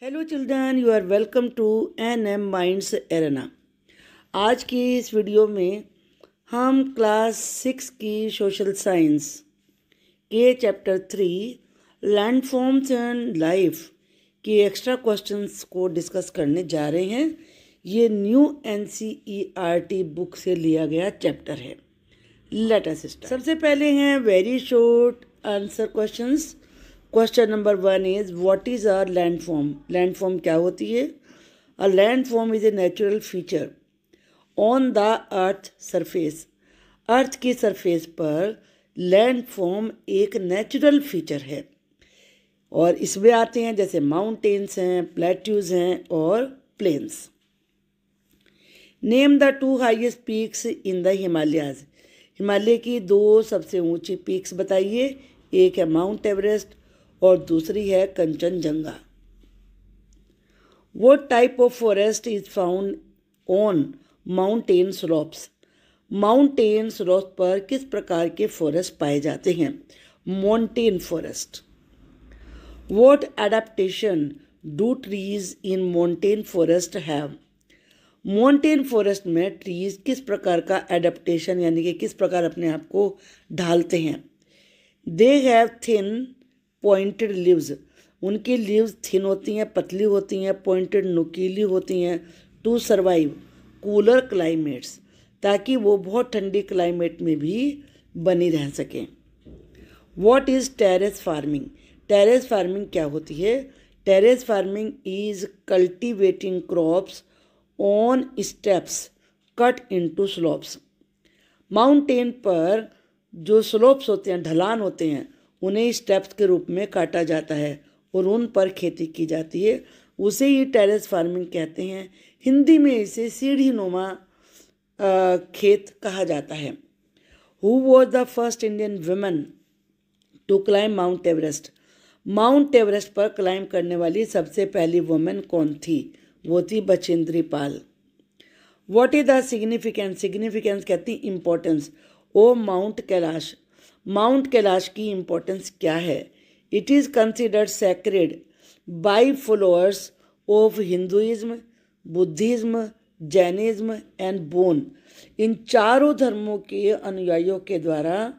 Hello children, you are welcome to N Minds Arena. आज की इस वीडियो में हम क्लास 6 की सोशल साइंस के चैप्टर 3 लैंडफॉर्म्स एंड लाइफ के एक्स्ट्रा क्वेश्चंस को डिस्कस करने जा रहे हैं। ये न्यू NCERT बुक से लिया गया चैप्टर है। Let us start. सबसे पहले हैं very short answer questions. Question number 1 is what is a landform. Landform क्या होती है? A landform is a natural feature on the earth surface. Earth की सरफेस पर लैंडफॉर्म एक नेचुरल फीचर है और इसमें आते हैं जैसे माउंटेन्स हैं, प्लेट्यूज हैं और plains. Name the 2 highest peaks in the Himalayas. Himalaya की 2 सबसे ऊंची पीक्स बताइए। एक है माउंट एवरेस्ट और दूसरी है Kanchenjunga. What type of forest is found on mountain slopes. Mountain slope पर किस प्रकार के फॉरेस्ट पाए जाते हैं? Mountain forest. What adaptation do trees in mountain forest have? Mountain forest में ट्रीज किस प्रकार का एडेप्टेशन यानी कि किस प्रकार अपने आप को ढालते हैं? They have thin pointed leaves. उनकी लीव्स थिन होती हैं, पतली होती हैं, पॉइंटेड नुकीली होती हैं। टू सर्वाइव कूलर क्लाइमेट्स, ताकि वो बहुत ठंडी क्लाइमेट में भी बनी रह सकें। What is terrace farming. Terrace farming क्या होती है? Terrace farming is cultivating crops on steps cut into slopes. Mountain पर जो स्लोप्स होते हैं, ढलान होते हैं, उन्हें स्टेप्स के रूप में काटा जाता है और उन पर खेती की जाती है। उसे ही टेरेस फार्मिंग कहते हैं। हिंदी में इसे सीढ़ी नुमा खेत कहा जाता है। Who was the first Indian women to climb Mount Everest. Mount Everest पर क्लाइम करने वाली सबसे पहली वुमेन कौन थी? वो थी Bachendri Pal. What is the significance. Significance कहती importance of Mount Kailash. Mount Kailash की इम्पोर्टेंस क्या है? It is considered sacred by followers of Hinduism, Buddhism, Jainism and Bon. इन चारों धर्मों के अनुयायियों के द्वारा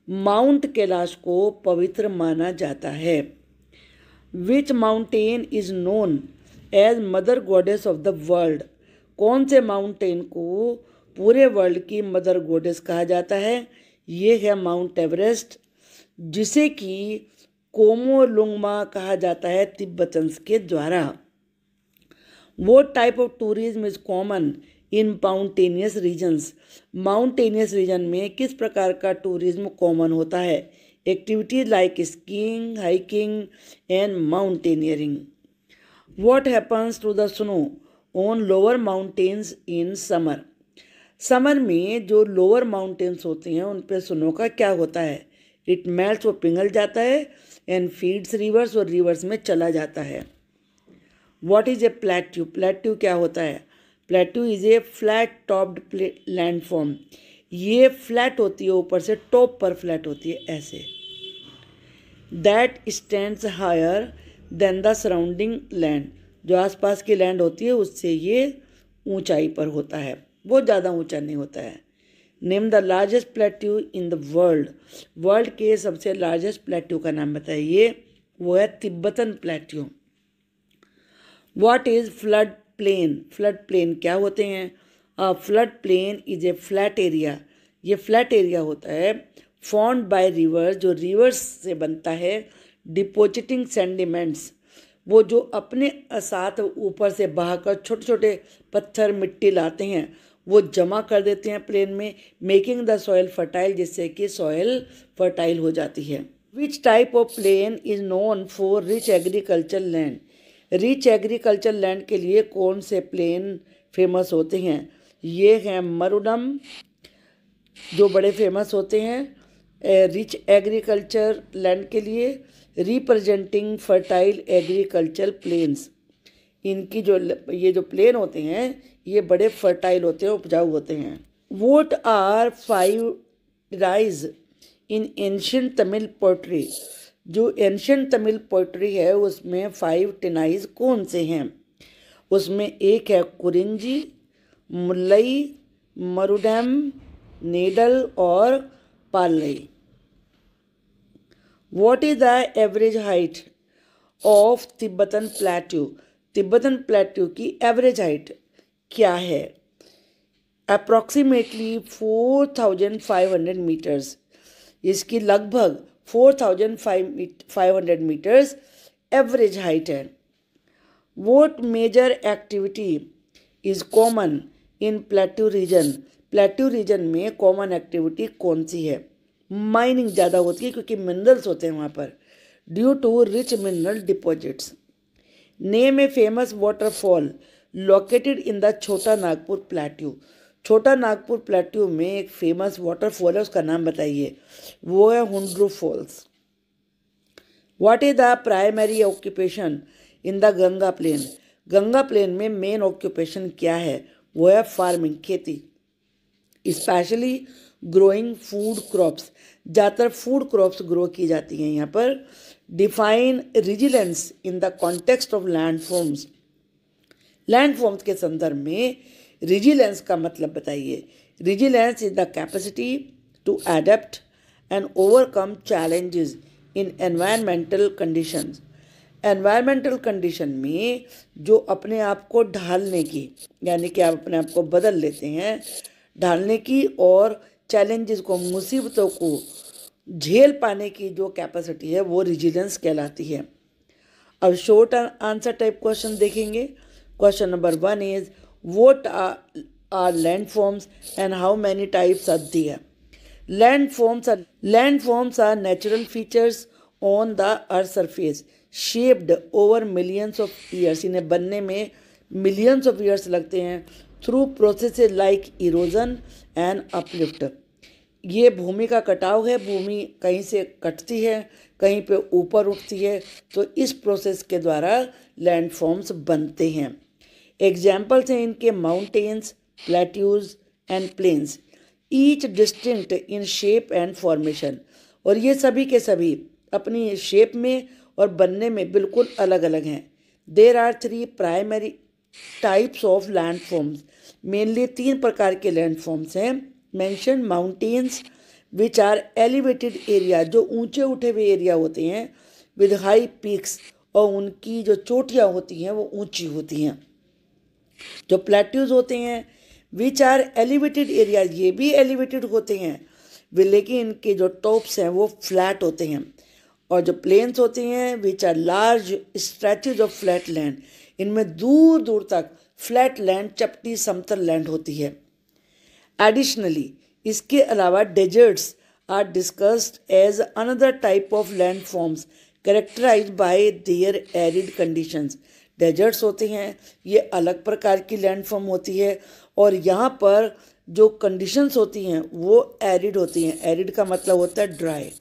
माउंट कैलाश को पवित्र माना जाता है। Which mountain is known as mother goddess of the world. कौन से माउंटेन को पूरे वर्ल्ड की मदर गॉडेस कहा जाता है? ये है माउंट एवरेस्ट, जिसे कि कोमोलुंगमा कहा जाता है तिब्बतन्स के द्वारा। वो type of tourism is common in mountainous regions. Mountainous region में किस प्रकार का टूरिज्म कॉमन होता है? Activities like skiing, hiking and mountaineering. What happens to the snow on lower mountains in summer. Summer में जो लोअर माउंटेन्स होते हैं उन पे स्नो का क्या होता है? इट मेल्ट्स, वो पिघल जाता है, एंड फीड्स रिवर्स, और रिवर्स में चला जाता है। What is a plateau. Plateau क्या होता है? Plateau is a flat topped landform. ये फ्लैट होती है, ऊपर से टॉप पर फ्लैट होती है ऐसे। That stands higher than the surrounding land. जो आसपास की लैंड होती है उससे ये ऊंचाई पर होता है, बहुत ज़्यादा ऊंचा नहीं होता है। Name the largest plateau in the world. World के सबसे लार्जेस्ट प्लेट्यू का नाम बताइए। वो है Tibetan plateau. What is flood plain. Flood plain क्या होते हैं? Flood plain is a flat area. ये फ्लैट एरिया होता है फॉर्म्ड बाय रिवर्स, जो रिवर्स से बनता है, डिपोजिटिंग सेंडिमेंट्स, वो जो अपने साथ ऊपर से बहाकर छोटे छोटे पत्थर मिट्टी लाते हैं, वो जमा कर देते हैं प्लेन में, मेकिंग द सॉइल फर्टाइल, जिससे कि सॉइल फर्टाइल हो जाती है। Which type of plain is known for rich agriculture land. Rich agriculture land के लिए कौन से प्लेन फेमस होते हैं? ये हैं मरुडम, जो बड़े फेमस होते हैं रिच एग्रीकल्चर लैंड के लिए, रिप्रेजेंटिंग फर्टाइल एग्रीकल्चर प्लेन्स। इनकी जो ये जो प्लेन होते हैं ये बड़े फर्टाइल होते हैं, उपजाऊ होते हैं। What are 5 rise in ancient Tamil poetry. जो एंशियंट तमिल पोइट्री है उसमें 5 टेनाइज कौन से हैं? उसमें एक है कुरिंजी, मुल्लई, मरुडैम, नेडल और Palai. What is the average height of Tibetan plateau? Tibetan plateau की एवरेज हाइट क्या है? Approximately 4500 metres. इसकी लगभग 4500 मीटर्स एवरेज हाइट है। What major activity is common in plateau region? Plateau region में कॉमन एक्टिविटी कौन सी है? माइनिंग ज़्यादा होती है क्योंकि मिनरल्स होते हैं वहाँ पर, due to rich mineral deposits. Name a famous waterfall located in the Chota Nagpur plateau. छोटा नागपुर प्लेट्यू में एक फेमस वाटरफॉल है, उसका नाम बताइए। वो है Hundru falls. What is the primary occupation in the Ganga plain? Ganga plain में मेन ऑक्यूपेशन क्या है? वो है फार्मिंग, खेती। स्पेशली ग्रोइंग फूड क्रॉप्स, ज़्यादातर फूड क्रॉप्स ग्रो की जाती हैं यहाँ पर। Define resilience in the context of landforms. Landforms के संदर्भ में रिजिलेंस का मतलब बताइए। Resilience is the capacity to adapt and overcome challenges in environmental conditions. Environmental condition में जो अपने आप को ढालने की, यानी कि आप अपने आप को बदल लेते हैं, ढालने की और चैलेंजेस को, मुसीबतों को झेल पाने की जो कैपेसिटी है वो रिजिलेंस कहलाती है। अब शॉर्ट आंसर टाइप क्वेश्चन देखेंगे। Question number 1 is what are landforms and how many types are there? Landforms are natural features on the earth surface shaped over millions of years. इन्हें बनने में millions of years लगते हैं through processes like erosion and uplift. ये भूमि का कटाव है, भूमि कहीं से कटती है, कहीं पे ऊपर उठती है, तो इस प्रोसेस के द्वारा लैंडफॉर्म्स बनते हैं। एग्जाम्पल्स हैं इनके mountains, plateaus and plains, each distinct in shape and formation. और ये सभी के सभी अपनी शेप में और बनने में बिल्कुल अलग अलग हैं। There are 3 primary types of landforms. Mainly 3 प्रकार के लैंडफॉर्म्स हैं। Mention mountains which are elevated area, जो ऊंचे उठे हुए एरिया होते हैं, विद हाई पीक्स, और उनकी जो चोटियाँ होती हैं वो ऊंची होती हैं। जो प्लेट्यूज होते हैं विच आर एलिवेटेड एरिया, ये भी एलिवेटेड होते हैं लेकिन इनके जो टॉप्स हैं वो फ्लैट होते हैं। और जो प्लेन्स होते हैं which are large stretches of flat land, इनमें दूर दूर तक फ्लैट लैंड, चपटी समतल लैंड होती है। एडिशनली इसके अलावा deserts are discussed as another type of land forms characterised by their arid conditions. Deserts होते हैं, ये अलग प्रकार की लैंड फॉर्म होती है, और यहाँ पर जो कंडीशंस होती हैं वो एरिड होती हैं। एरिड का मतलब होता है ड्राई।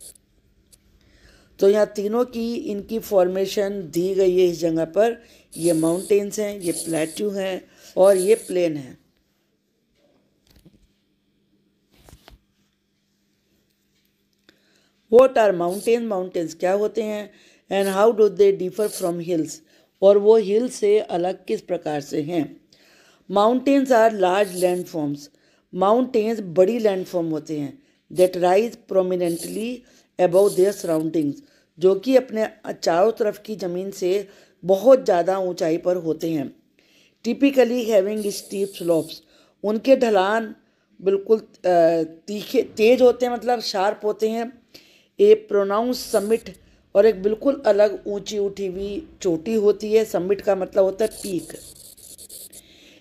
तो यहाँ तीनों की इनकी फॉर्मेशन दी गई है इस जगह पर। ये माउंटेन्स हैं, ये प्लेट्यू हैं और ये प्लेन हैं। What are mountain? माउंटेन्स क्या होते हैं? And how do they differ from hills? और वो हिल से अलग किस प्रकार से हैं? Mountains are large land forms. Mountains बड़ी लैंड फॉर्म होते हैं that rise prominently above their surroundings, जो कि अपने चारों तरफ की ज़मीन से बहुत ज़्यादा ऊंचाई पर होते हैं। टिपिकली हैविंग स्टीप स्लोप्स, उनके ढलान बिल्कुल तीखे तेज होते हैं, मतलब शार्प होते हैं। ए प्रोनाउंस समिट, और एक बिल्कुल अलग ऊंची उठी हुई चोटी होती है। समिट का मतलब होता है peak.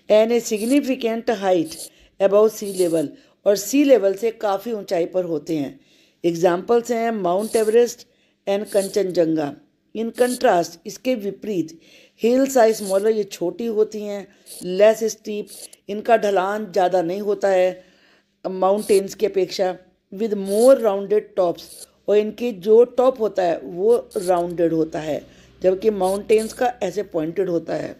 And a significant height above sea level, और सी लेवल से काफ़ी ऊंचाई पर होते हैं। एग्जाम्पल्स हैं mount Everest and Kanchenjunga. In contrast, इसके विपरीत, हिल्स आर स्मॉलर, ये छोटी होती हैं। लेस स्टीप, इनका ढलान ज़्यादा नहीं होता है माउंटेन्स की अपेक्षा। विद मोर राउंडेड टॉप्स, और इनके जो टॉप होता है वो राउंडेड होता है, जबकि माउंटेन्स का ऐसे पॉइंटेड होता है।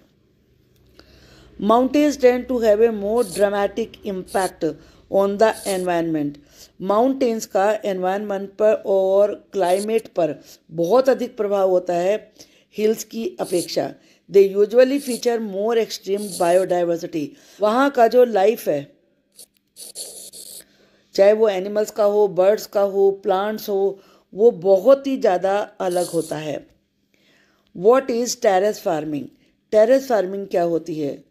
Mountains tend to have a more dramatic impact on the environment. Mountains का एनवायरनमेंट पर और क्लाइमेट पर बहुत अधिक प्रभाव होता है हिल्स की अपेक्षा। They usually feature more extreme biodiversity. वहाँ का जो लाइफ है, चाहे वो एनिमल्स का हो, बर्ड्स का हो, प्लांट्स हो, वो बहुत ही ज़्यादा अलग होता है। What is terrace farming? Terrace farming क्या होती है?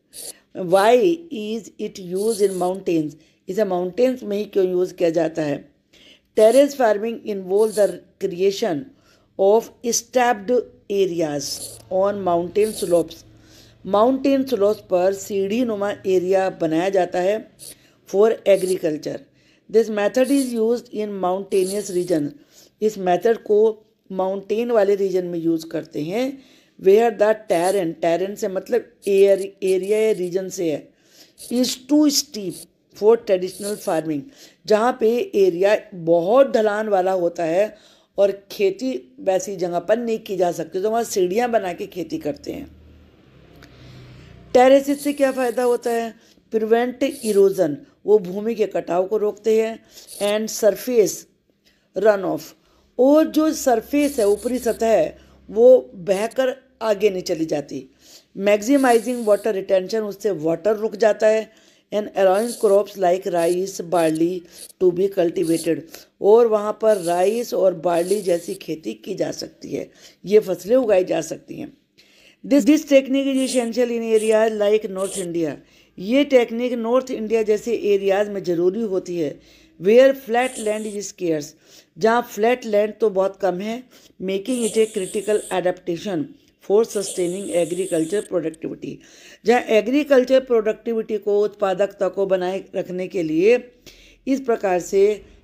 Why is it use in mountains? इसे माउंटेन्स में ही क्यों यूज़ किया जाता है? Terrace farming involve the creation of stepped areas on mountain slopes. Mountain slopes पर सीढ़ी नुमा एरिया बनाया जाता है for agriculture. This method is use in mountainous region. इस मेथड को माउंटेन वाले रीजन में यूज़ करते हैं। वेयर द टेरेन, टेरेन से मतलब एरिया या रीजन से है, is too steep for traditional farming. जहाँ पे एरिया बहुत ढलान वाला होता है और खेती वैसी जगह पर नहीं की जा सकती, तो वहाँ सीढ़ियाँ बना के खेती करते हैं। टेरेसिस से क्या फ़ायदा होता है? प्रिवेंट इरोजन, वो भूमि के कटाव को रोकते हैं। एंड सरफेस रन ऑफ, और जो सरफेस है, ऊपरी सतह है, वो बहकर आगे नहीं चली जाती। मैक्सिमाइजिंग वाटर रिटेंशन, उससे वाटर रुक जाता है। And allowing crops like rice barley to be cultivated, और वहाँ पर राइस और बार्ली जैसी खेती की जा सकती है, ये फसलें उगाई जा सकती हैं। This technique is essential in areas like north India. ये टेक्निक नॉर्थ इंडिया जैसे एरियाज में ज़रूरी होती है। Where flat land is scarce, जहाँ फ्लैट लैंड तो बहुत कम है। Making it a critical adaptation for sustaining agriculture productivity, जहाँ एग्रीकल्चर प्रोडक्टिविटी को, उत्पादकता को बनाए रखने के लिए इस प्रकार से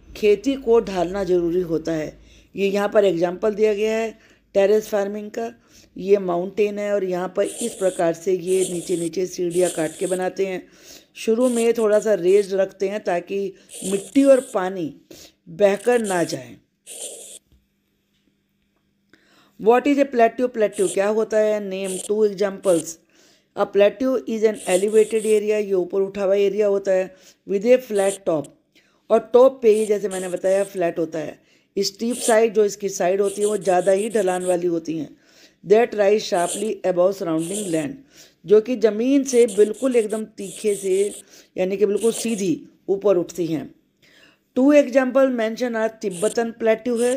खेती को ढालना जरूरी होता है। ये यहाँ पर एग्जाम्पल दिया गया है टेरेस फार्मिंग का। ये माउंटेन है और यहाँ पर इस प्रकार से ये नीचे नीचे सीढ़ियाँ काट के बनाते हैं। शुरू में थोड़ा सा रेज रखते हैं ताकि मिट्टी और पानी बहकर ना जाए। What is a plateau? Plateau क्या होता है? Name two examples. A plateau is an elevated area, ये ऊपर उठा हुआ एरिया होता है, विद ए फ्लैट टॉप, और टॉप पे ही जैसे मैंने बताया फ्लैट होता है। स्टीप साइड, जो इसकी साइड होती है वो ज़्यादा ही ढलान वाली होती हैं। That rise sharply above surrounding land, जो कि ज़मीन से बिल्कुल एकदम तीखे से, यानी कि बिल्कुल सीधी ऊपर उठती हैं। Two example mention are Tibetan plateau है,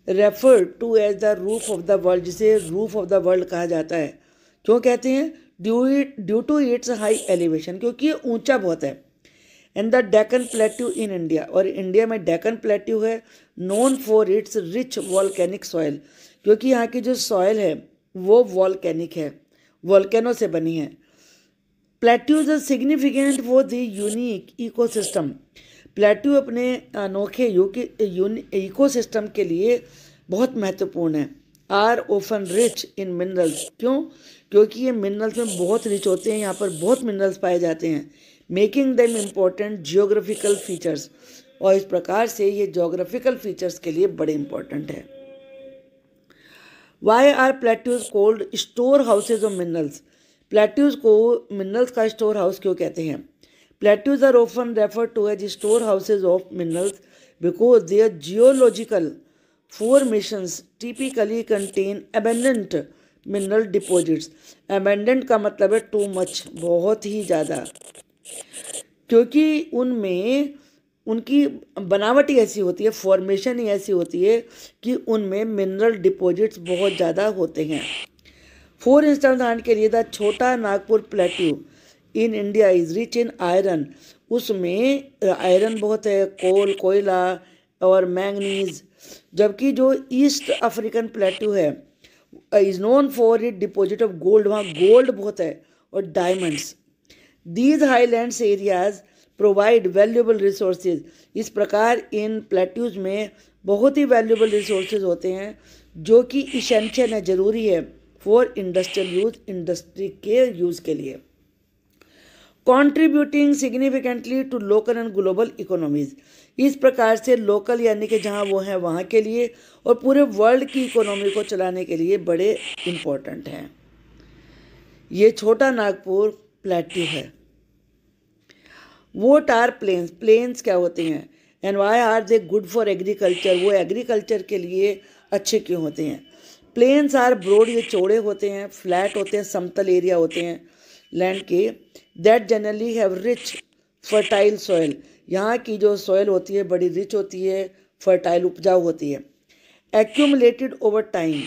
refer to as the roof of the world, जिसे रूफ ऑफ द वर्ल्ड कहा जाता है। क्यों कहते हैं? Due to its high elevation, क्योंकि ये ऊंचा बहुत है। And the Deccan plateau in India, और इंडिया में डेक्कन प्लेट्यू है, known for its rich volcanic soil, क्योंकि यहाँ की जो सॉइल है वो वॉल्केनिक है, वॉल्केनो से बनी है। Plateaus are significant for the unique ecosystem. Plateau अपने अनोखे इकोसिस्टम के लिए बहुत महत्वपूर्ण है। Are often rich in minerals, क्यों? क्योंकि ये मिनरल्स में बहुत रिच होते हैं, यहाँ पर बहुत मिनरल्स पाए जाते हैं। Making them important geographical features, और इस प्रकार से ये जोग्राफिकल फीचर्स के लिए बड़े इंपॉर्टेंट है। Why are plateaus called store houses of minerals? Plateaus को मिनरल्स का स्टोर हाउस क्यों कहते हैं? Plateaus are often refer to as store houses of minerals because their geological formations typically contain abundant mineral deposits. Abundant का मतलब है too much, बहुत ही ज़्यादा, क्योंकि उनमें उनकी बनावट ही ऐसी होती है, फॉर्मेशन ही ऐसी होती है कि उनमें मिनरल डिपॉजिट्स बहुत ज़्यादा होते हैं। फॉर इंस्टेंस उदाहरण के लिए the Chota Nagpur plateau in India is rich in iron, उसमें आयरन बहुत है, कोयला और मैंगनीज। जबकि जो ईस्ट अफ्रीकन प्लेट्यू है is known for it deposit of gold, वहाँ गोल्ड बहुत है और diamonds. These highlands areas provide valuable resources, इस प्रकार इन प्लेट्यूज में बहुत ही वैल्यूएबल रिसोर्सेज होते हैं जो कि इसेंशियल है, ज़रूरी है फॉर इंडस्ट्रियल यूज, इंडस्ट्री के यूज़ के लिए। Contributing significantly to local and global economies, इस प्रकार से लोकल यानी कि जहाँ वो हैं वहाँ के लिए और पूरे वर्ल्ड की इकोनॉमी को चलाने के लिए बड़े इम्पोर्टेंट हैं। ये छोटा नागपुर प्लेट्यू है। वोट आर प्लेन्स, प्लेन्स क्या होते हैं, and why are they good for agriculture, वो एग्रीकल्चर के लिए अच्छे क्यों होते हैं। प्लेन्स आर ब्रॉड, ये चौड़े होते हैं, फ्लैट होते हैं, समतल एरिया होते हैं लैंड के, that generally have rich fertile soil, यहाँ की जो सॉइल होती है बड़ी रिच होती है, फर्टाइल उपजाऊ होती है। Accumulated over time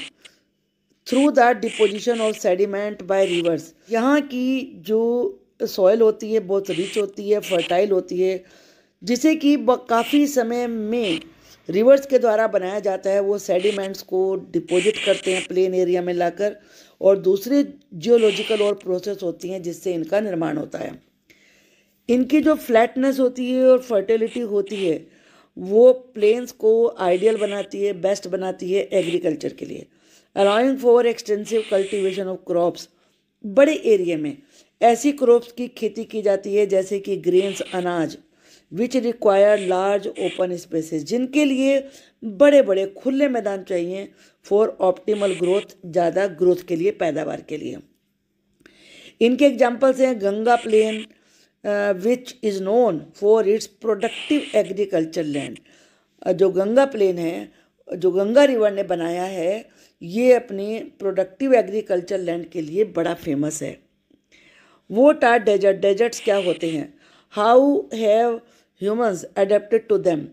through the deposition of sediment by rivers, यहाँ की जो सॉइल होती है बहुत रिच होती है, फर्टाइल होती है, जिसे कि काफ़ी समय में रिवर्स के द्वारा बनाया जाता है। वो सेडिमेंट्स को डिपॉजिट करते हैं प्लेन एरिया में लाकर, और दूसरे जियोलॉजिकल और प्रोसेस होती हैं जिससे इनका निर्माण होता है। इनकी जो फ्लैटनेस होती है और फर्टिलिटी होती है वो प्लेन्स को आइडियल बनाती है, बेस्ट बनाती है एग्रीकल्चर के लिए। Allowing for extensive cultivation of crops, बड़े एरिया में ऐसी क्रॉप्स की खेती की जाती है जैसे कि ग्रेन्स, अनाज, which require large open spaces, जिनके लिए बड़े बड़े खुले मैदान चाहिए फॉर ऑप्टिमल ग्रोथ, ज़्यादा ग्रोथ के लिए, पैदावार के लिए। इनके एग्जाम्पल्स हैं Ganga plain which is known for its productive agriculture land. जो गंगा प्लेन है, जो गंगा रिवर ने बनाया है, ये अपनी प्रोडक्टिव एग्रीकल्चर लैंड के लिए बड़ा फेमस है। वोट आर डेजर्ट, डेजर्ट्स क्या होते हैं, how have humans adapted to them,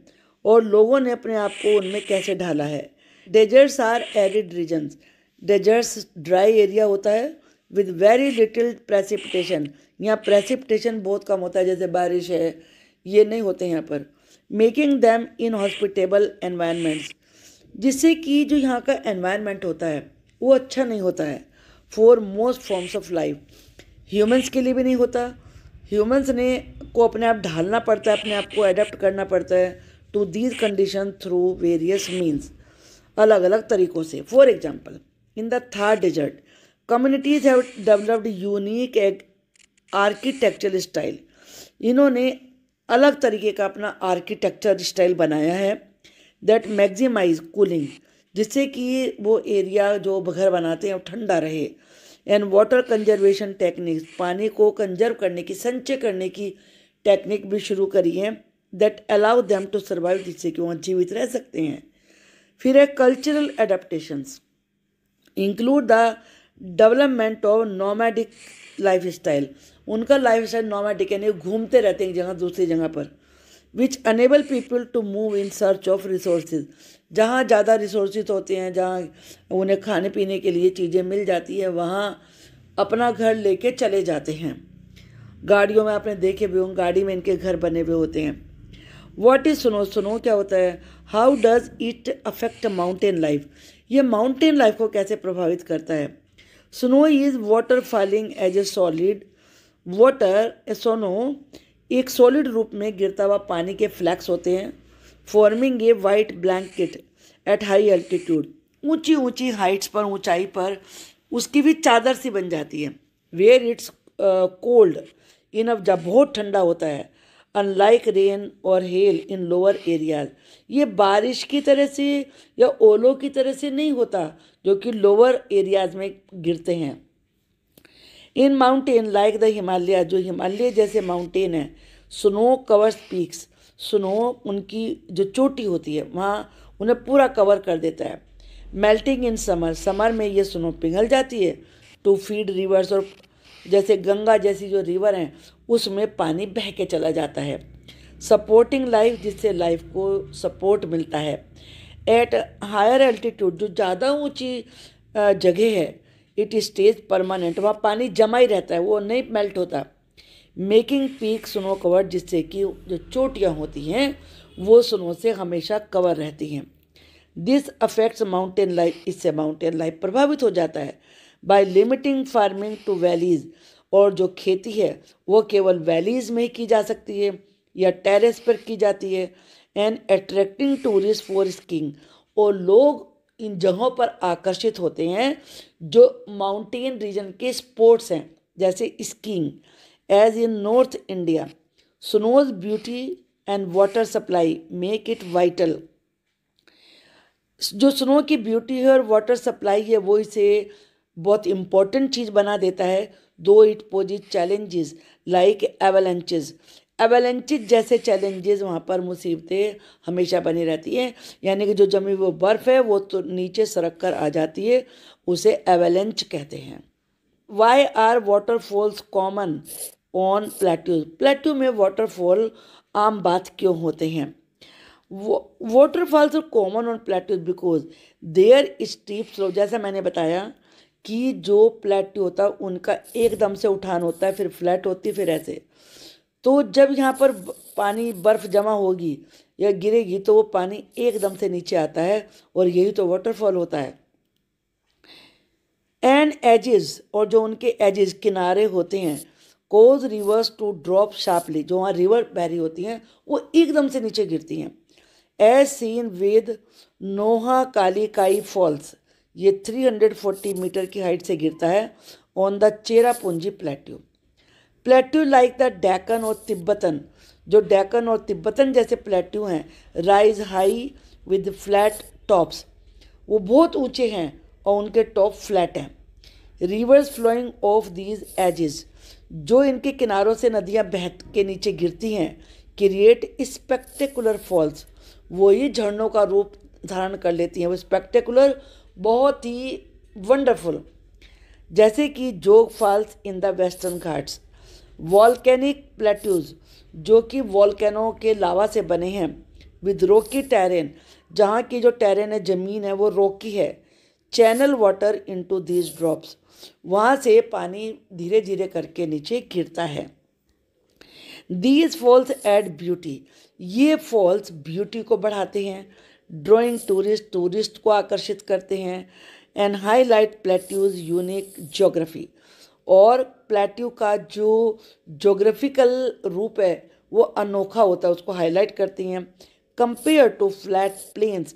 और लोगों ने अपने आप को उनमें कैसे ढाला है। Deserts are arid regions, deserts dry area होता है विद वेरी लिटिल प्रेसिपिटेशन, यहाँ प्रेसिपिटेशन बहुत कम होता है, जैसे बारिश है ये नहीं होते यहाँ पर। मेकिंग दैम इनहॉस्पिटेबल एनवायरनमेंट्स, जिससे कि जो यहाँ का एनवायरनमेंट होता है वो अच्छा नहीं होता है for most forms of life, humans के लिए भी नहीं होता। ह्यूमंस ने को अपने आप ढालना पड़ता है, अपने आप को एडेप्ट करना पड़ता है to these condition through various means, अलग अलग तरीक़ों से। For example in the Thar desert communities have developed unique architectural style, इन्होंने अलग तरीके का अपना आर्किटेक्चर स्टाइल बनाया है दैट मैक्सिमाइज कूलिंग, जिससे कि वो एरिया जो घर बनाते हैं वो ठंडा रहे, एंड वाटर कंजर्वेशन टेक्निक्स, पानी को कंजर्व करने की, संचय करने की टेक्निक भी शुरू करी है that allow them to survive, जिससे कि वहाँ जीवित रह सकते हैं। फिर है cultural adaptations include the development of nomadic life style, उनका लाइफ स्टाइल नोमैडिक यानी घूमते रहते हैं एक जगह दूसरी जगह पर, which enable people to move in search of resources, जहाँ ज़्यादा रिसोर्सेज होते हैं, जहाँ उन्हें खाने पीने के लिए चीज़ें मिल जाती है, वहाँ अपना घर लेके चले जाते हैं। गाड़ियों में आपने देखे भी होंगे, गाड़ी में इनके घर बने हुए होते हैं। व्हाट इज स्नो, स्नो क्या होता है, how does it affect mountain life, ये माउंटेन लाइफ को कैसे प्रभावित करता है। Snow is water falling as a solid water, snow एक सॉलिड रूप में गिरता हुआ पानी के फ्लैक्स होते हैं, forming a white blanket at high altitude, ऊंची ऊंची हाइट्स पर, ऊंचाई पर उसकी भी चादर सी बन जाती है। वेयर इट्स कोल्ड इनफ, जब बहुत ठंडा होता है, अनलाइक रेन और हेल इन लोअर एरियाज, ये बारिश की तरह से या ओलों की तरह से नहीं होता जो कि लोअर एरियाज में गिरते हैं। In mountain like the Himalaya, जो हिमालय जैसे माउंटेन है, स्नो कवर्स पीक्स, स्नो उनकी जो चोटी होती है वहाँ उन्हें पूरा कवर कर देता है। मेल्टिंग इन समर, समर में ये स्नो पिघल जाती है टू फीड रिवर्स, और जैसे गंगा जैसी जो रिवर हैं उसमें पानी बह के चला जाता है। सपोर्टिंग लाइफ, जिससे लाइफ को सपोर्ट मिलता है। एट हायर एल्टीट्यूड, जो ज़्यादा ऊंची जगह है, इट स्टेज परमानेंट, वहाँ पानी जमा ही रहता है, वो नहीं मेल्ट होता। मेकिंग पीक स्नो कवर, जिससे कि जो चोटियाँ होती हैं वो स्नो से हमेशा कवर रहती हैं। दिस अफेक्ट्स माउंटेन लाइफ, इससे माउंटेन लाइफ प्रभावित हो जाता है। By limiting farming to valleys, और जो खेती है वो केवल वैलीज में ही की जा सकती है या टेरेस पर की जाती है। And attracting tourist for skiing, और लोग इन जगहों पर आकर्षित होते हैं जो माउंटेन रीजन के स्पोर्ट्स हैं, जैसे skiing. As in north India, snow's beauty and water supply make it vital, जो स्नो की ब्यूटी है और वाटर सप्लाई है वो इसे बहुत इम्पोर्टेंट चीज़ बना देता है। Though it poses challenges like avalanches, avalanches जैसे चैलेंजेस वहाँ पर मुसीबतें हमेशा बनी रहती हैं, यानी कि जो जमी वो बर्फ़ है वो तो नीचे सरक कर आ जाती है, उसे एवेलेंच कहते हैं। Why are waterfalls common on plateaus? Plateau में वाटरफॉल आम बात क्यों होते हैं? Waterfalls are common on plateaus because their steep slope, जैसा मैंने बताया कि जो प्लेट्यू होता है उनका एकदम से उठान होता है, फिर फ्लैट होती है, फिर ऐसे। तो जब यहाँ पर पानी बर्फ़ जमा होगी या गिरेगी तो वो पानी एकदम से नीचे आता है, और यही तो वाटरफॉल होता है। एंड एजेस, और जो उनके एजेस किनारे होते हैं, कोज रिवर्स टू ड्रॉप शार्पली, जो वहाँ रिवर बह रही होती हैं वो एकदम से नीचे गिरती हैं। As seen with Nohkalikai falls, ये 340 मीटर की हाइट से गिरता है on the Cherrapunji plateau. Plateau like the Deccan और तिब्बतन, जो डेक्कन और तिब्बतन जैसे प्लेट्यू हैं, rise high with flat tops, वो बहुत ऊंचे हैं और उनके टॉप फ्लैट हैं। Rivers flowing of these edges, जो इनके किनारों से नदियां बह के नीचे गिरती हैं, क्रिएट स्पेक्टेकुलर फॉल्स, वो ही झरनों का रूप धारण कर लेती हैं। वो स्पेक्टेकुलर, बहुत ही वंडरफुल, जैसे कि जोग falls in the western Ghats. Volcanic plateaus, जो कि वॉल्केनो के लावा से बने हैं, विद रोकी टेरेन, जहाँ की जो टेरेन है, ज़मीन है, वो रोकी है। Channel water into these drops, वहाँ से पानी धीरे धीरे करके नीचे गिरता है। दीज फॉल्स एड ब्यूटी, ये फॉल्स ब्यूटी को बढ़ाते हैं, ड्रॉइंग टूरिस्ट को आकर्षित करते हैं, and highlight plateaus unique geography, और प्लेट्यू का जो ज्योग्राफिकल रूप है वो अनोखा होता है, उसको हाईलाइट करती हैं। Compare to flat plains,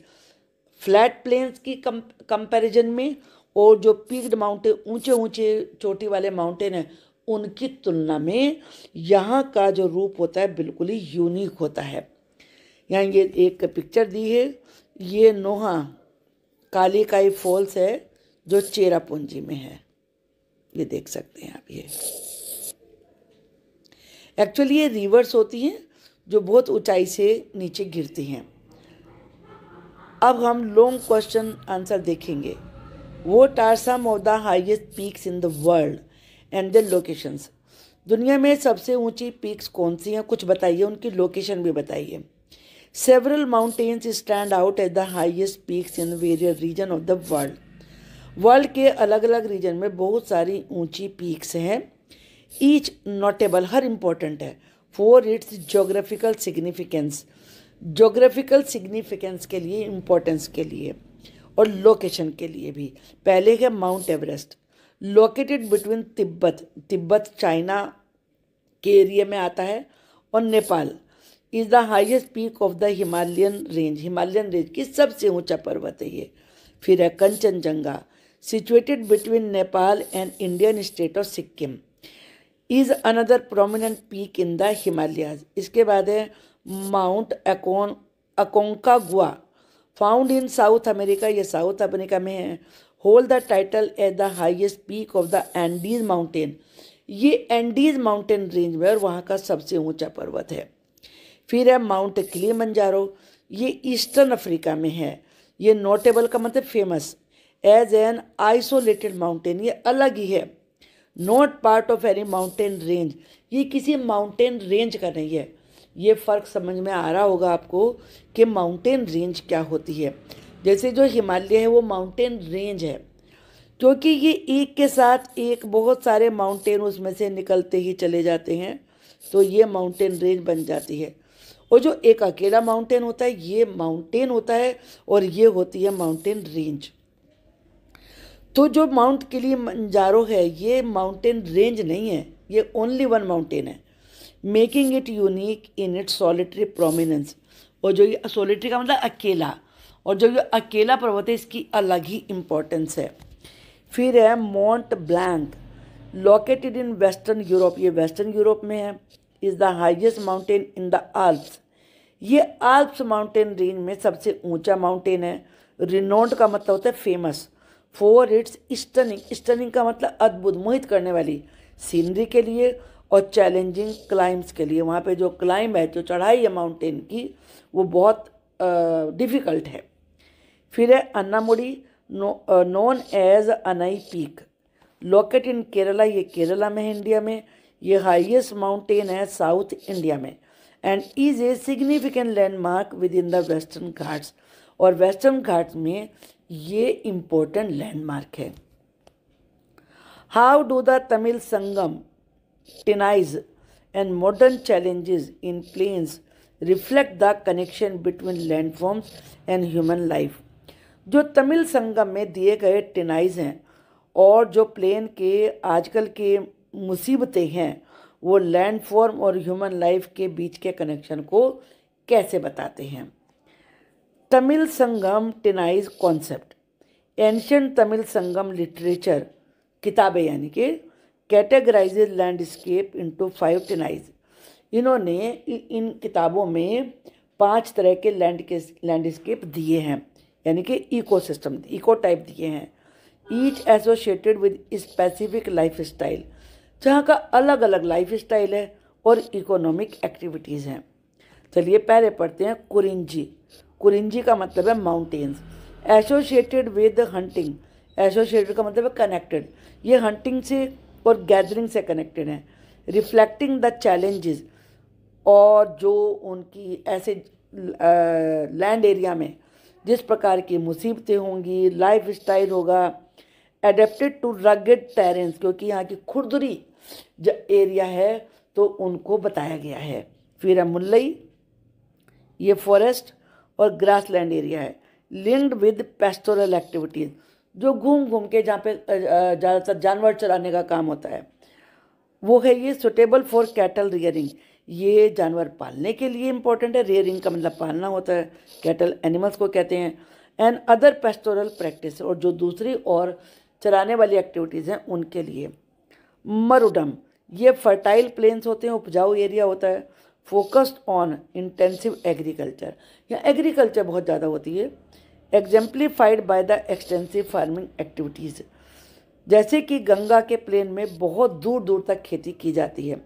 flat plains की कंपैरिजन में, और जो पीक्ड माउंटेन, ऊंचे ऊंचे चोटी वाले माउंटेन हैं, उनकी तुलना में यहाँ का जो रूप होता है बिल्कुल ही यूनिक होता है। यहाँ ये एक पिक्चर दी है, ये नोहा कालीकाई फॉल्स है जो चेरापूंजी में है, ये देख सकते हैं आप। ये एक्चुअली ये रिवर्स होती हैं जो बहुत ऊंचाई से नीचे गिरती हैं। अब हम लॉन्ग क्वेश्चन आंसर देखेंगे। What are some of the highest peaks in the world and their locations? दुनिया में सबसे ऊंची पीक्स कौन सी हैं, कुछ बताइए, उनकी लोकेशन भी बताइए। Several mountains stand out as the highest peaks in various region of the world. World के अलग अलग रीजन में बहुत सारी ऊंची पीक्स हैं। ईच नोटेबल, हर इम्पोर्टेंट है, for its geographical significance, geographical significance के लिए, इम्पोर्टेंस के लिए, और लोकेशन के लिए भी। पहले है Mount Everest, located between Tibet, Tibet China के एरिया में आता है, और Nepal. Is the highest peak of the Himalayan range, Himalayan range की सबसे ऊंचा पर्वत है ये। फिर है Kanchenjunga, situated between Nepal and Indian state of Sikkim, is another prominent peak in the Himalayas. इसके बाद है Mount Aconcagua, found in South America, ये साउथ अमेरिका में है। Hold the title as the highest peak of the Andes mountain, ये Andes mountain range में और वहाँ का सबसे ऊंचा पर्वत है। फिर है माउंट किलिमंजारो, ये ईस्टर्न अफ्रीका में है। ये नोटेबल का मतलब famous, as an isolated mountain, ये अलग ही है। Not part of any mountain range, ये किसी माउंटेन रेंज का नहीं है। ये फ़र्क समझ में आ रहा होगा आपको कि माउंटेन रेंज क्या होती है। जैसे जो हिमालय है वो माउंटेन रेंज है, क्योंकि ये एक के साथ एक बहुत सारे माउंटेन उसमें से निकलते ही चले जाते हैं, तो ये माउंटेन रेंज बन जाती है। और जो एक अकेला माउंटेन होता है ये माउंटेन होता है, और ये होती है माउंटेन रेंज। तो जो माउंट किलिमंजारो है ये माउंटेन रेंज नहीं है, ये ओनली वन माउंटेन है, making it unique in its solitary prominence. और जो ये सॉलिटरी का मतलब अकेला, और जो ये अकेला पर्वत है इसकी अलग ही इम्पोर्टेंस है। फिर है mount blank, located in western Europe, ये वेस्टर्न यूरोप में है। Is the highest mountain in the Alps, ये आल्प्स माउंटेन रेंज में सबसे ऊंचा माउंटेन है। रिनोन्ड का मतलब होता है famous, for its stunning, stunning का मतलब अद्भुत, मोहित करने वाली सीनरी के लिए, और चैलेंजिंग क्लाइम्स के लिए। वहाँ पे जो क्लाइम है, जो चढ़ाई है माउंटेन की, वो बहुत डिफ़िकल्ट है। फिर है Anamudi, known as Anai peak, located in Kerala, ये केरला में है, इंडिया में। ये हाईएस्ट माउंटेन है साउथ इंडिया में and is a significant landmark within the western Ghats, और वेस्टर्न घाट्स में ये इम्पोर्टेंट लैंडमार्क है। How do the Tamil Sangam, टिनाइज and modern challenges in plains reflect the connection between landforms and human life. जो तमिल संगम में दिए गए टिनाइज हैं और जो प्लेन के आजकल के मुसीबतें हैं, वो लैंडफॉर्म और ह्यूमन लाइफ के बीच के कनेक्शन को कैसे बताते हैं। तमिल संगम टिनाइज कॉन्सेप्ट, एंशियंट तमिल संगम लिटरेचर किताबें यानी कि कैटेगराइजेज लैंडस्केप इनटू 5 टिनाइज। इन्होंने इन किताबों में 5 तरह के लैंडस्केप दिए हैं, यानी कि इकोसिस्टम, इको टाइप दिए हैं। Each associated with specific life style, जहाँ का अलग अलग लाइफ स्टाइल है और इकोनॉमिक एक्टिविटीज़ हैं। चलिए पहले पढ़ते हैं कुरिंजी। कुरिंजी का मतलब है mountains. Associated with hunting, associated का मतलब है कनेक्टेड, ये हंटिंग से और गैदरिंग से कनेक्टेड है। रिफ्लेक्टिंग द चैलेंजेस, और जो उनकी ऐसे लैंड एरिया में जिस प्रकार की मुसीबतें होंगी, लाइफ स्टाइल होगा। एडेप्टेड टू रगेड टेरेंस, क्योंकि यहाँ की खुरदुरी जो एरिया है तो उनको बताया गया है। फिर है मुल्लई, ये फॉरेस्ट और ग्रास लैंड एरिया है। लिंक्ड विद पेस्टोरल एक्टिविटीज़, जो घूम घूम के जहाँ पे ज़्यादातर जानवर चराने का काम होता है वो है ये। सुटेबल फॉर कैटल रियरिंग, ये जानवर पालने के लिए इम्पोर्टेंट है। रियरिंग का मतलब पालना होता है, कैटल एनिमल्स को कहते हैं। एंड अदर पेस्टोरल प्रैक्टिस, और जो दूसरी और चराने वाली एक्टिविटीज़ हैं उनके लिए। मरुडम, ये फर्टाइल प्लेन्स होते हैं, उपजाऊ एरिया होता है। फोकस्ड ऑन इंटेंसिव एग्रीकल्चर, यहाँ एग्रीकल्चर बहुत ज़्यादा होती है। Exemplified by the extensive farming activities, जैसे कि गंगा के प्लेन में बहुत दूर दूर तक खेती की जाती है।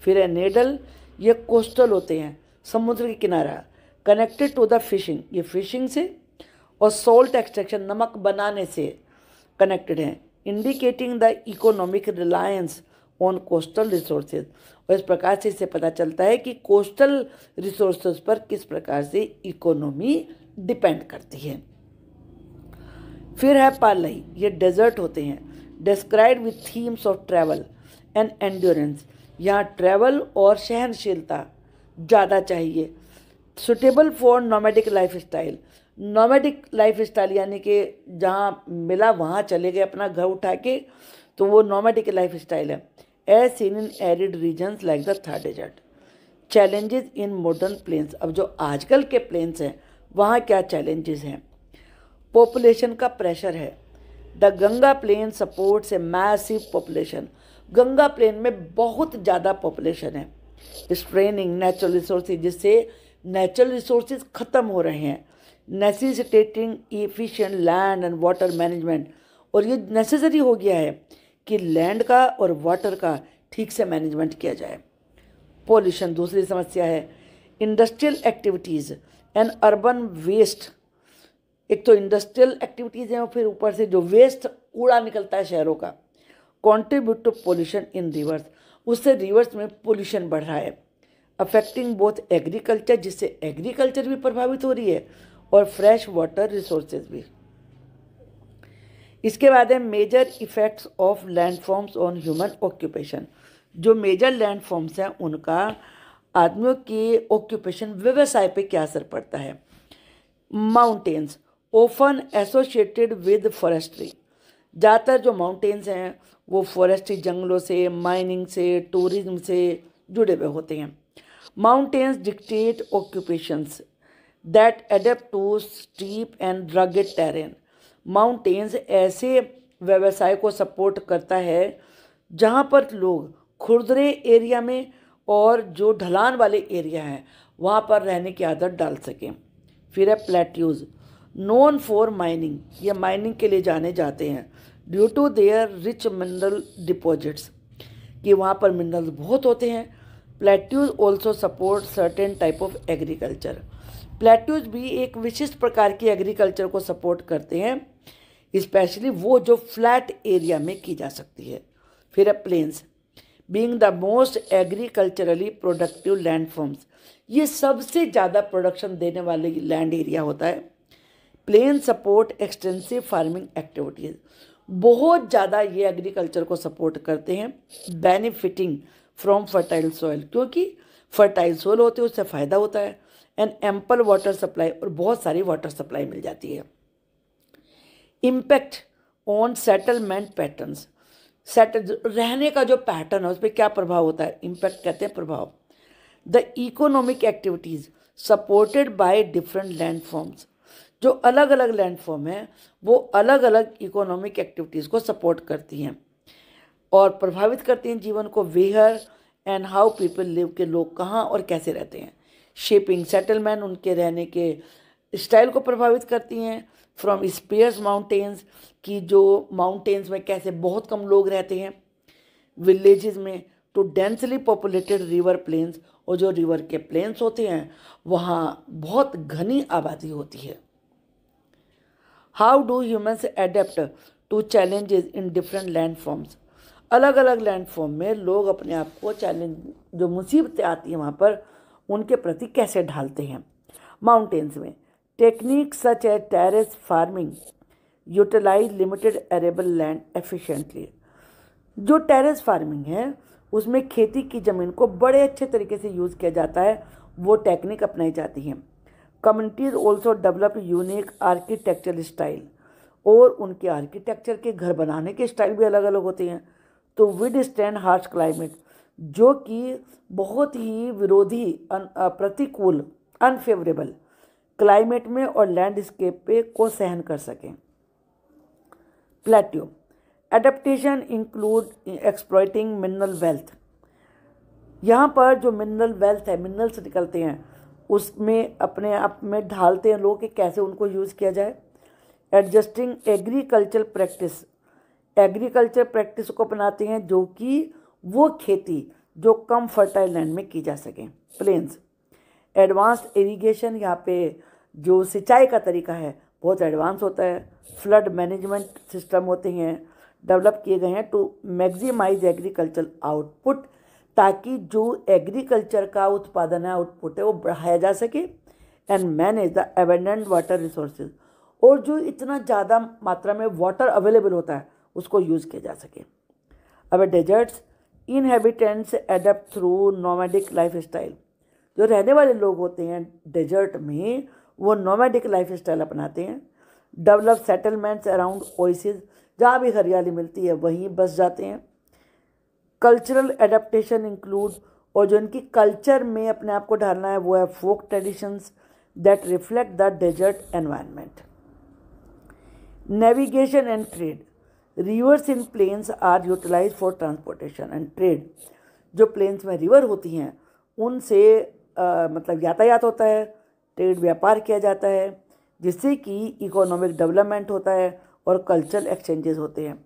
फिर है नेडल, ये कोस्टल होते हैं, समुद्र के किनारा। कनेक्टेड टू द फिशिंग, ये फिशिंग से और सॉल्ट एक्सट्रैक्शन, नमक बनाने से कनेक्टेड हैं। Indicating the economic reliance on coastal resources, और इस प्रकार से इससे पता चलता है कि कोस्टल रिसोर्सेज पर किस प्रकार से इकोनॉमी डिपेंड करती है। फिर है पालई, ये डेजर्ट होते हैं। Describe with themes of travel and endurance, यहाँ ट्रैवल और सहनशीलता ज़्यादा चाहिए। Suitable for nomadic life style, nomadic life style यानी कि जहाँ मिला वहाँ चले गए अपना घर उठा के, तो वो नोमैडिक लाइफ स्टाइल है। As seen in arid regions like the Thar desert. Challenges in modern plains, अब जो आजकल के प्लेन्स हैं वहाँ क्या चैलेंजेस हैं। पॉपुलेशन का प्रेशर है। The Ganga plain supports a massive population, Ganga plain में बहुत ज़्यादा पॉपुलेशन है। स्ट्रेनिंग नेचुरल रिसोर्सेज, जिससे नेचुरल रिसोर्सेज ख़त्म हो रहे हैं। Necessitating efficient land and water management, और ये नेसेसरी हो गया है कि लैंड का और वाटर का ठीक से मैनेजमेंट किया जाए। पॉल्यूशन दूसरी समस्या है। Industrial activities and urban waste, एक तो इंडस्ट्रियल एक्टिविटीज़ हैं और फिर ऊपर से जो वेस्ट कूड़ा निकलता है शहरों का, contribute to pollution in rivers, उससे रिवर्स में पोल्यूशन बढ़ रहा है। अफेक्टिंग बोथ एग्रीकल्चर, जिससे एग्रीकल्चर भी प्रभावित हो रही है और फ्रेश वाटर रिसोर्सेज भी। इसके बाद है major effects of landforms on human occupation, जो मेजर लैंडफॉर्म्स हैं उनका आदमियों के ऑक्यूपेशन व्यवसाय पे क्या असर पड़ता है। Mountains often associated with forestry, ज़्यादातर जो माउंटेन्स हैं वो फॉरेस्ट्री जंगलों से, माइनिंग से, टूरिज्म से जुड़े हुए होते हैं। Mountains dictate occupations that adapt to steep and rugged terrain, mountains ऐसे व्यवसाय को सपोर्ट करता है जहाँ पर लोग खुरदरे एरिया में और जो ढलान वाले एरिया हैं वहाँ पर रहने की आदत डाल सकें। फिर है प्लेट्यूज, नोन फॉर माइनिंग, ये माइनिंग के लिए जाने जाते हैं due to their rich mineral deposits, कि वहाँ पर मिनरल्स बहुत होते हैं। Plateaus also support certain type of agriculture. Plateaus भी एक विशिष्ट प्रकार की एग्रीकल्चर को सपोर्ट करते हैं, स्पेशली वो जो फ्लैट एरिया में की जा सकती है। फिर है plains, being the most agriculturally productive land forms. ये सबसे ज़्यादा प्रोडक्शन देने वाले लैंड एरिया होता है। Plain support extensive farming activities, बहुत ज़्यादा ये एग्रीकल्चर को सपोर्ट करते हैं। बेनिफिटिंग फ्रॉम फर्टाइल सॉइल, क्योंकि फर्टाइल सॉइल होते हैं उससे फ़ायदा होता है। एंड एम्पल वाटर सप्लाई, और बहुत सारी वाटर सप्लाई मिल जाती है। Impact on settlement patterns, settle रहने का जो पैटर्न है उस पर क्या प्रभाव होता है, इम्पैक्ट कहते हैं प्रभाव। The economic activities supported by different land forms, जो अलग अलग लैंड फॉर्म हैं वो अलग अलग इकोनॉमिक एक्टिविटीज़ को सपोर्ट करती हैं और प्रभावित करती हैं जीवन को। Where and how people live, के लोग कहाँ और कैसे रहते हैं। शेपिंग सेटलमेंट, उनके रहने के स्टाइल को प्रभावित करती हैं। फ्रॉम स्पेयर्स माउंटेन्स, की जो माउंटेन्स में कैसे बहुत कम लोग रहते हैं विलेजेस में, to densely populated river plains, और जो रिवर के प्लेन्स होते हैं वहाँ बहुत घनी आबादी होती है। How do humans adapt to challenges in different land forms, अलग अलग लैंड फॉर्म में लोग अपने आप को चैलेंज, जो मुसीबतें आती हैं वहाँ पर उनके प्रति कैसे ढालते हैं। माउंटेन्स में technique such as terrace farming utilize limited arable land efficiently, जो टेरेस फार्मिंग है उसमें खेती की ज़मीन को बड़े अच्छे तरीके से यूज़ किया जाता है, वो टेक्निक अपनाई जाती हैं। Communities also develop unique architectural style, और उनके आर्किटेक्चर के घर बनाने के स्टाइल भी अलग अलग होते हैं। तो विदस्टैंड हार्श क्लाइमेट, जो कि बहुत ही विरोधी प्रतिकूल अनफेवरेबल क्लाइमेट में और लैंडस्केप पे को सहन कर सकें। Plateau adaptation include exploiting mineral wealth, यहाँ पर जो मिनरल वेल्थ है, मिनरल्स निकलते हैं उसमें अपने आप में ढालते हैं लोग कि कैसे उनको यूज़ किया जाए। Adjusting agriculture practice, agriculture practice को अपनाते हैं जो कि वो खेती जो कम फर्टाइल लैंड में की जा सके। प्लेन्स एडवांस्ड इरिगेशन, यहाँ पे जो सिंचाई का तरीका है बहुत एडवांस होता है। फ्लड मैनेजमेंट सिस्टम होते हैं, डेवलप किए गए हैं टू मैक्सिमाइज एग्रीकल्चर आउटपुट, ताकि जो एग्रीकल्चर का उत्पादन है, आउटपुट है, वो बढ़ाया जा सके। And manage the abundant water resources, और जो इतना ज़्यादा मात्रा में वाटर अवेलेबल होता है उसको यूज़ किया जा सके। अब deserts inhabitants adapt through nomadic life style, जो रहने वाले लोग होते हैं डेजर्ट में वो नोमैडिक लाइफ स्टाइल अपनाते हैं। डेवलप सेटलमेंट्स अराउंड ओएसिस, जहाँ भी हरियाली मिलती है वहीं बस जाते हैं। कल्चरल एडेप्टेशन इंक्लूड, और जो इनकी कल्चर में अपने आप को ढालना है वो है folk traditions that reflect the desert environment. Navigation and trade, rivers in plains are utilise for transportation and trade, जो प्लेन्स में रिवर होती हैं उनसे मतलब यातायात होता है, ट्रेड व्यापार किया जाता है, जिससे कि इकोनॉमिक डेवलपमेंट होता है और कल्चरल एक्सचेंजेस होते हैं।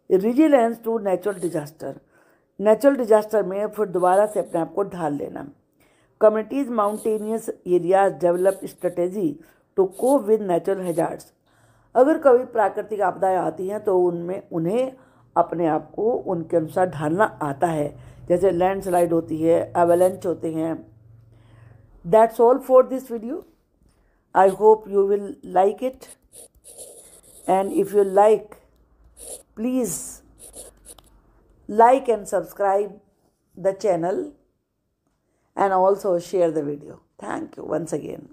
Resilience to natural disaster, natural disaster में फिर दोबारा से अपने आप को ढाल लेना। Communities mountainous areas develop strategy to cope with natural hazards, अगर कभी प्राकृतिक आपदाएं आती हैं तो उनमें उन्हें अपने आप को उनके अनुसार ढालना आता है, जैसे लैंडस्लाइड होती है, एवलांच होते हैं। That's all for this video. I hope you will like it, and if you like please like and subscribe the channel and also share the video. Thank you once again.